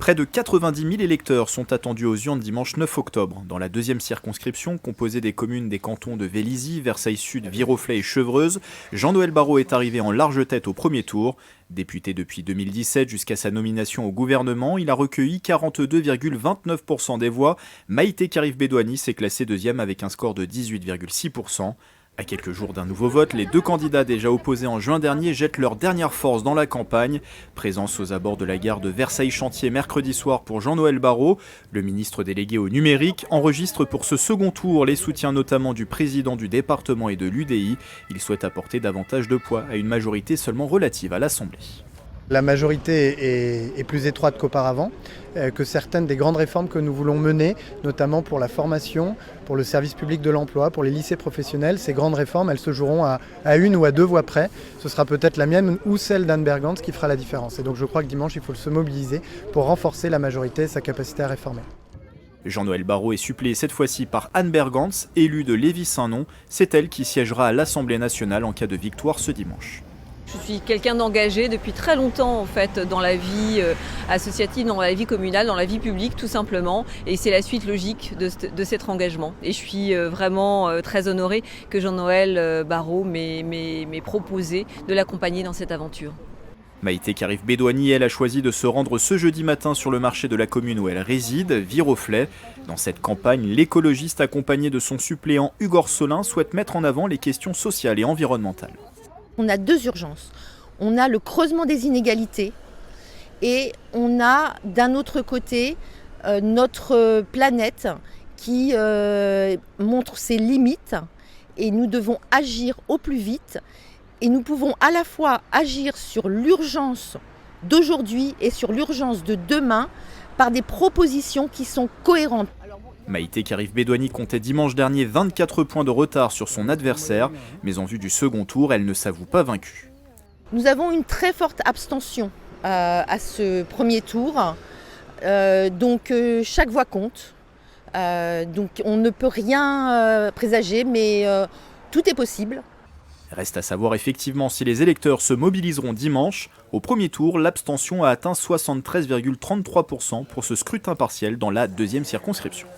Près de 90 000 électeurs sont attendus aux urnes dimanche 9 octobre. Dans la deuxième circonscription, composée des communes des cantons de Vélizy, Versailles-Sud, Viroflay et Chevreuse, Jean-Noël Barrot est arrivé en large tête au premier tour. Député depuis 2017 jusqu'à sa nomination au gouvernement, il a recueilli 42,29% des voix. Maïté Karif Bédouani s'est classé deuxième avec un score de 18,6%. À quelques jours d'un nouveau vote, les deux candidats déjà opposés en juin dernier jettent leur dernière force dans la campagne. Présence aux abords de la gare de Versailles-Chantier mercredi soir pour Jean-Noël Barrot. Le ministre délégué au numérique enregistre pour ce second tour les soutiens notamment du président du département et de l'UDI. Il souhaite apporter davantage de poids à une majorité seulement relative à l'Assemblée. La majorité est plus étroite qu'auparavant, que certaines des grandes réformes que nous voulons mener, notamment pour la formation, pour le service public de l'emploi, pour les lycées professionnels, ces grandes réformes, elles se joueront à une ou à deux voix près. Ce sera peut-être la mienne ou celle d'Anne Bergantz qui fera la différence. Et donc je crois que dimanche, il faut se mobiliser pour renforcer la majorité et sa capacité à réformer. Jean-Noël Barrot est suppléé cette fois-ci par Anne Bergantz, élue de Lévis-Saint-Nom. C'est elle qui siégera à l'Assemblée nationale en cas de victoire ce dimanche. Je suis quelqu'un d'engagé depuis très longtemps en fait dans la vie associative, dans la vie communale, dans la vie publique tout simplement. Et c'est la suite logique de cet engagement. Et je suis vraiment très honorée que Jean-Noël Barrot m'ait proposé de l'accompagner dans cette aventure. Maïté Karif Bédouani, elle, a choisi de se rendre ce jeudi matin sur le marché de la commune où elle réside, Viroflay. Dans cette campagne, l'écologiste accompagné de son suppléant Hugues Orsolin souhaite mettre en avant les questions sociales et environnementales. On a deux urgences. On a le creusement des inégalités et on a d'un autre côté notre planète qui montre ses limites et nous devons agir au plus vite et nous pouvons à la fois agir sur l'urgence d'aujourd'hui et sur l'urgence de demain par des propositions qui sont cohérentes. Maïté Karif Bédouani comptait dimanche dernier 24 points de retard sur son adversaire, mais en vue du second tour, elle ne s'avoue pas vaincue. Nous avons une très forte abstention à ce premier tour, donc chaque voix compte. Donc on ne peut rien présager, mais tout est possible. Reste à savoir effectivement si les électeurs se mobiliseront dimanche. Au premier tour, l'abstention a atteint 73,33% pour ce scrutin partiel dans la deuxième circonscription.